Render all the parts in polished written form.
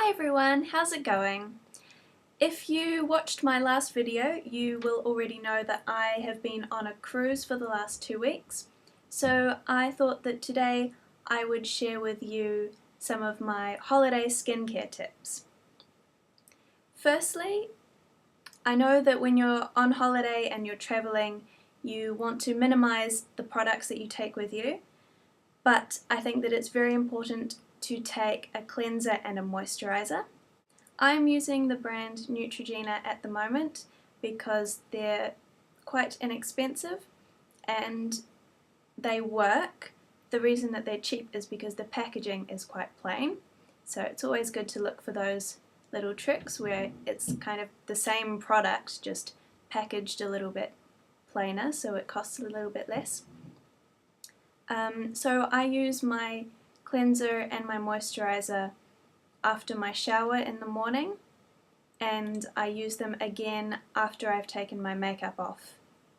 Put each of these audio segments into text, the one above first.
Hi everyone, how's it going? If you watched my last video, you will already know that I have been on a cruise for the last 2 weeks. So I thought that today I would share with you some of my holiday skincare tips. Firstly, I know that when you're on holiday and you're traveling, you want to minimize the products that you take with you, but I think that it's very important to take a cleanser and a moisturizer. I'm using the brand Neutrogena at the moment because they're quite inexpensive and they work. The reason that they're cheap is because the packaging is quite plain, so it's always good to look for those little tricks where it's kind of the same product just packaged a little bit plainer, so it costs a little bit less. So I use my cleanser and my moisturizer after my shower in the morning, and I use them again after I've taken my makeup off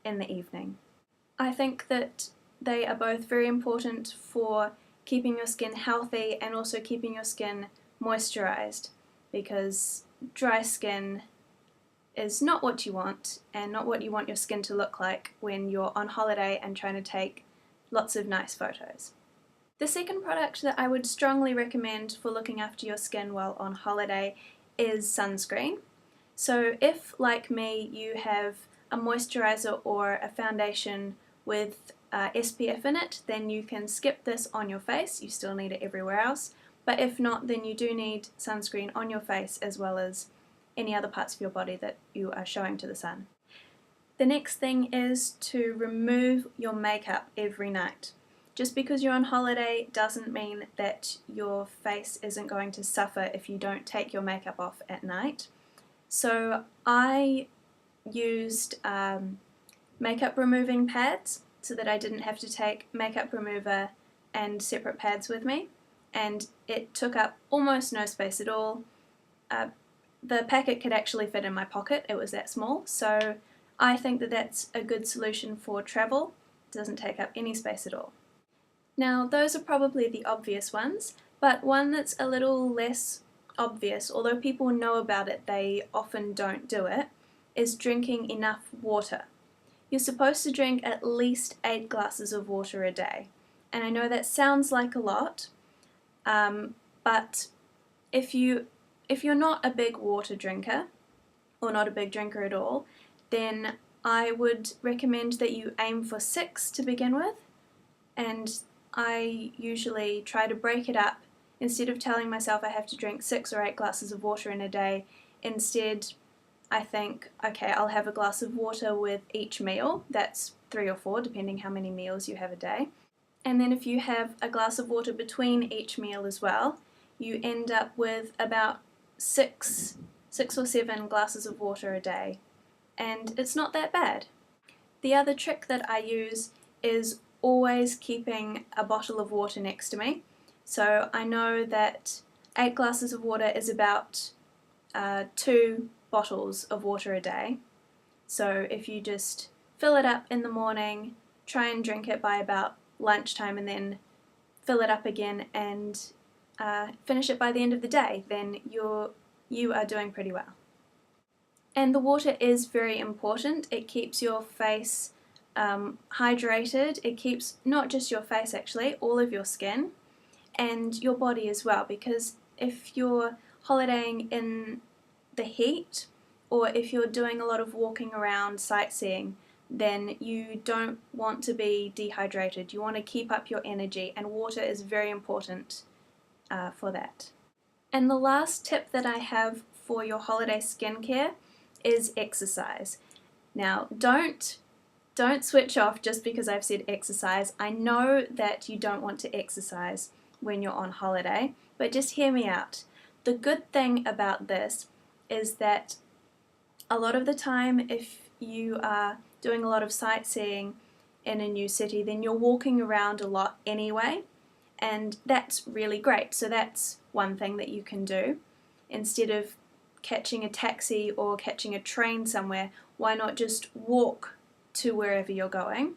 in the evening. I think that they are both very important for keeping your skin healthy and also keeping your skin moisturized, because dry skin is not what you want and not what you want your skin to look like when you're on holiday and trying to take lots of nice photos. The second product that I would strongly recommend for looking after your skin while on holiday is sunscreen. So if, like me, you have a moisturizer or a foundation with SPF in it, then you can skip this on your face. You still need it everywhere else, but if not, then you do need sunscreen on your face as well as any other parts of your body that you are showing to the sun. The next thing is to remove your makeup every night. Just because you're on holiday doesn't mean that your face isn't going to suffer if you don't take your makeup off at night. So I used makeup removing pads so that I didn't have to take makeup remover and separate pads with me, and it took up almost no space at all. The packet could actually fit in my pocket, it was that small, so I think that that's a good solution for travel. It doesn't take up any space at all. Now, those are probably the obvious ones, but one that's a little less obvious, although people know about it, they often don't do it, is drinking enough water. You're supposed to drink at least 8 glasses of water a day, and I know that sounds like a lot, but if you're not a big water drinker, or not a big drinker at all, then I would recommend that you aim for 6 to begin with, and I usually try to break it up. Instead of telling myself I have to drink 6 or 8 glasses of water in a day, instead I think, okay, I'll have a glass of water with each meal. That's 3 or 4, depending how many meals you have a day. And then if you have a glass of water between each meal as well, you end up with about 6 or 7 glasses of water a day. And it's not that bad. The other trick that I use is always keeping a bottle of water next to me. So I know that 8 glasses of water is about 2 bottles of water a day. So if you just fill it up in the morning, try and drink it by about lunchtime, and then fill it up again and finish it by the end of the day, then you are doing pretty well. And the water is very important. It keeps your face hydrated. It keeps not just your face, actually, all of your skin and your body as well, because if you're holidaying in the heat, or if you're doing a lot of walking around sightseeing, then you don't want to be dehydrated. You want to keep up your energy, and water is very important for that. And the last tip that I have for your holiday skincare is exercise. Now, don't switch off just because I've said exercise. I know that you don't want to exercise when you're on holiday, but just hear me out. The good thing about this is that a lot of the time, if you are doing a lot of sightseeing in a new city, then you're walking around a lot anyway, and that's really great. So that's one thing that you can do. Instead of catching a taxi or catching a train somewhere, why not just walk to wherever you're going,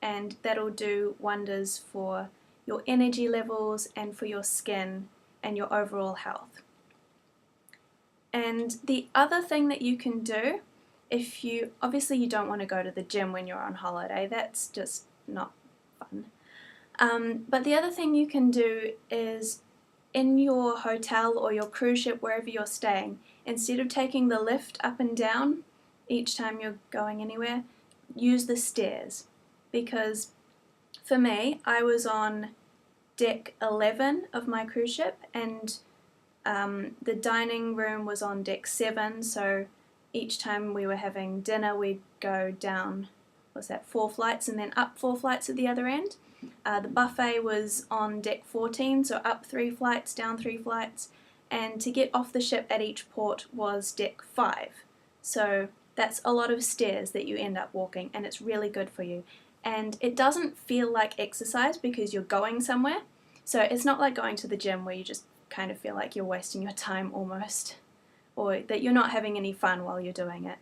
and that'll do wonders for your energy levels and for your skin and your overall health. And the other thing that you can do, if you, obviously you don't want to go to the gym when you're on holiday, that's just not fun. But the other thing you can do is in your hotel or your cruise ship, wherever you're staying, instead of taking the lift up and down each time you're going anywhere, use the stairs. Because for me, I was on deck 11 of my cruise ship, and the dining room was on deck 7, so each time we were having dinner we'd go down, what's that, 4 flights and then up 4 flights at the other end. The buffet was on deck 14, so up 3 flights, down 3 flights, and to get off the ship at each port was deck 5. So that's a lot of stairs that you end up walking, and it's really good for you. And it doesn't feel like exercise because you're going somewhere, so it's not like going to the gym where you just kind of feel like you're wasting your time almost, or that you're not having any fun while you're doing it.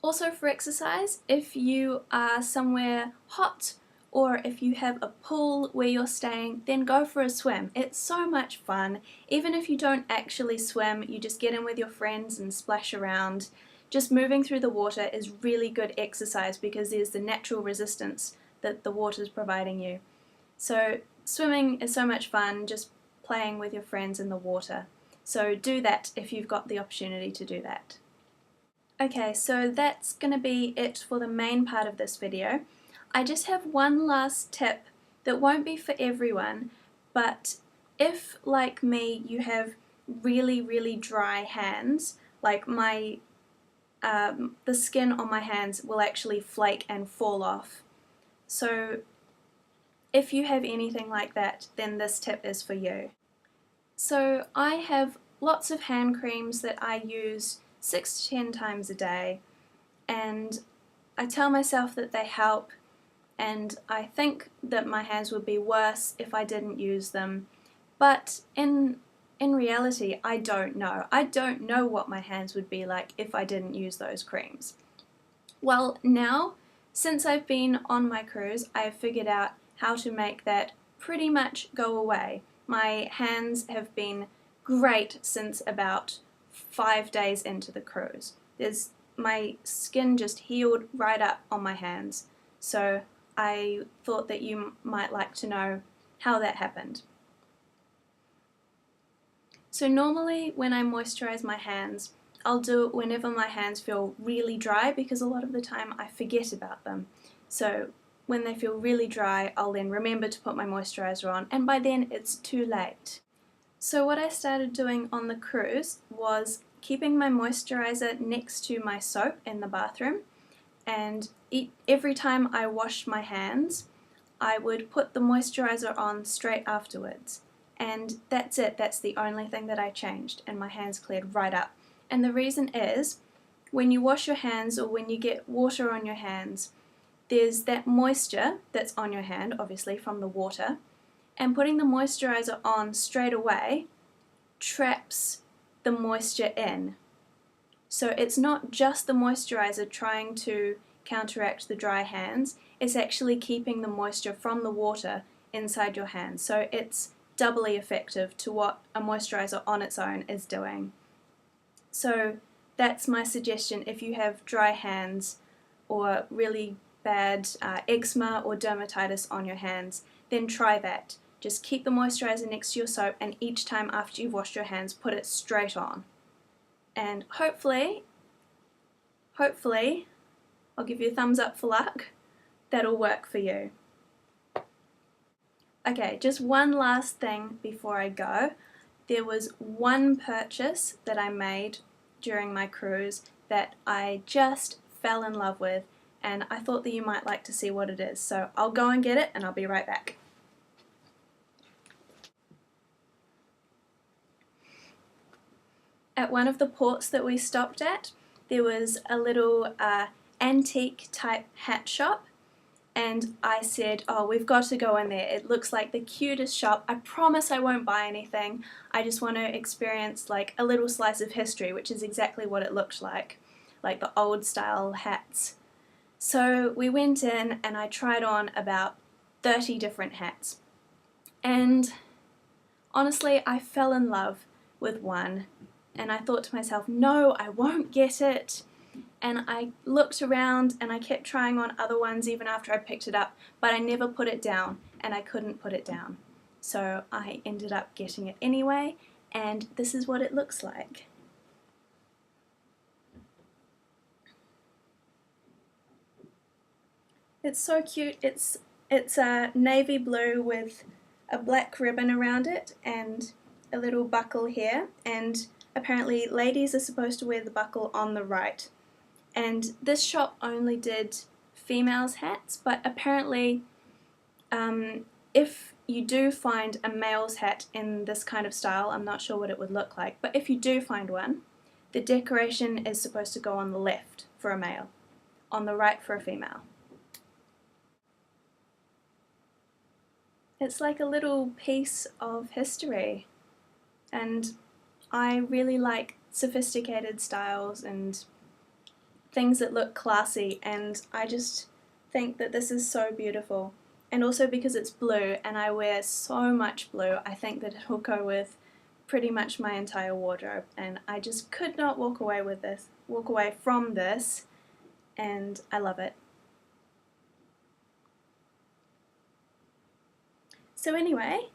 Also for exercise, if you are somewhere hot or if you have a pool where you're staying, then go for a swim. It's so much fun. Even if you don't actually swim, you just get in with your friends and splash around. Just moving through the water is really good exercise because there's the natural resistance that the water is providing you. So swimming is so much fun, just playing with your friends in the water. So do that if you've got the opportunity to do that. Okay, so that's going to be it for the main part of this video. I just have one last tip that won't be for everyone, but if, like me, you have really dry hands, like my the skin on my hands will actually flake and fall off. So if you have anything like that, then this tip is for you. So I have lots of hand creams that I use 6 to 10 times a day, and I tell myself that they help, and I think that my hands would be worse if I didn't use them, but in reality I don't know. I don't know what my hands would be like if I didn't use those creams. Well, now, since I've been on my cruise, I've figured out how to make that pretty much go away. My hands have been great since about 5 days into the cruise. My skin just healed right up on my hands, so I thought that you might like to know how that happened. So normally when I moisturize my hands, I'll do it whenever my hands feel really dry, because a lot of the time I forget about them. So when they feel really dry, I'll then remember to put my moisturizer on, and by then it's too late. So what I started doing on the cruise was keeping my moisturizer next to my soap in the bathroom, and every time I washed my hands, I would put the moisturizer on straight afterwards. And that's it, that's the only thing that I changed, and my hands cleared right up. And the reason is, when you wash your hands or when you get water on your hands, there's that moisture that's on your hand, obviously from the water, and putting the moisturizer on straight away traps the moisture in. So it's not just the moisturizer trying to counteract the dry hands, it's actually keeping the moisture from the water inside your hands. So it's doubly effective to what a moisturizer on its own is doing. So that's my suggestion if you have dry hands or really bad eczema or dermatitis on your hands, then try that. Just keep the moisturizer next to your soap, and each time after you've washed your hands, put it straight on. And hopefully, I'll give you a thumbs up for luck, that'll work for you. Okay, just one last thing before I go. There was one purchase that I made during my cruise that I just fell in love with, and I thought that you might like to see what it is. So I'll go and get it and I'll be right back. At one of the ports that we stopped at, there was a little antique type hat shop, and I said, oh, we've got to go in there. It looks like the cutest shop. I promise I won't buy anything. I just want to experience like a little slice of history, which is exactly what it looked like the old style hats. So we went in and I tried on about 30 different hats, and honestly I fell in love with one, and I thought to myself, no, I won't get it. And I looked around and I kept trying on other ones even after I picked it up, but I never put it down, and I couldn't put it down. So I ended up getting it anyway, and this is what it looks like. It's so cute. It's a navy blue with a black ribbon around it and a little buckle here, and apparently ladies are supposed to wear the buckle on the right. And this shop only did females' hats, but apparently if you do find a male's hat in this kind of style, I'm not sure what it would look like, but if you do find one, the decoration is supposed to go on the left for a male, on the right for a female. It's like a little piece of history, and I really like sophisticated styles and things that look classy, and I just think that this is so beautiful. And also because it's blue and I wear so much blue, I think that it'll go with pretty much my entire wardrobe, and I just could not walk away from this, and I love it. So anyway,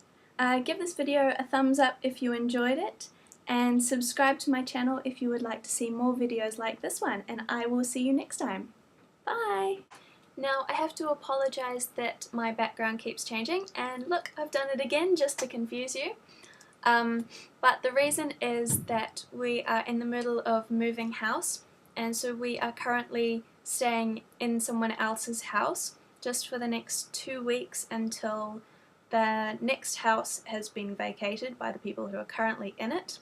give this video a thumbs up if you enjoyed it, and subscribe to my channel if you would like to see more videos like this one, and I will see you next time. Bye! Now I have to apologise that my background keeps changing, and look, I've done it again just to confuse you. But the reason is that we are in the middle of moving house, and so we are currently staying in someone else's house just for the next 2 weeks until the next house has been vacated by the people who are currently in it.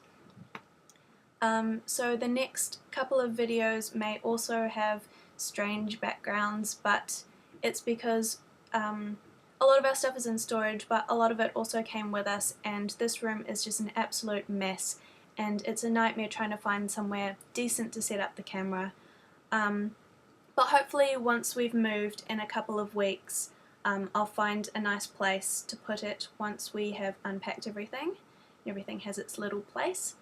So the next couple of videos may also have strange backgrounds, but it's because a lot of our stuff is in storage, but a lot of it also came with us, and this room is just an absolute mess, and it's a nightmare trying to find somewhere decent to set up the camera. But hopefully once we've moved in a couple of weeks, I'll find a nice place to put it once we have unpacked everything. Everything has its little place.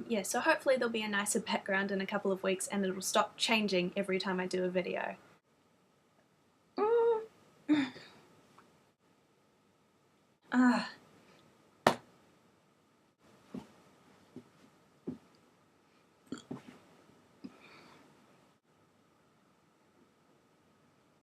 Yeah, so hopefully there'll be a nicer background in a couple of weeks, and it'll stop changing every time I do a video. Ah.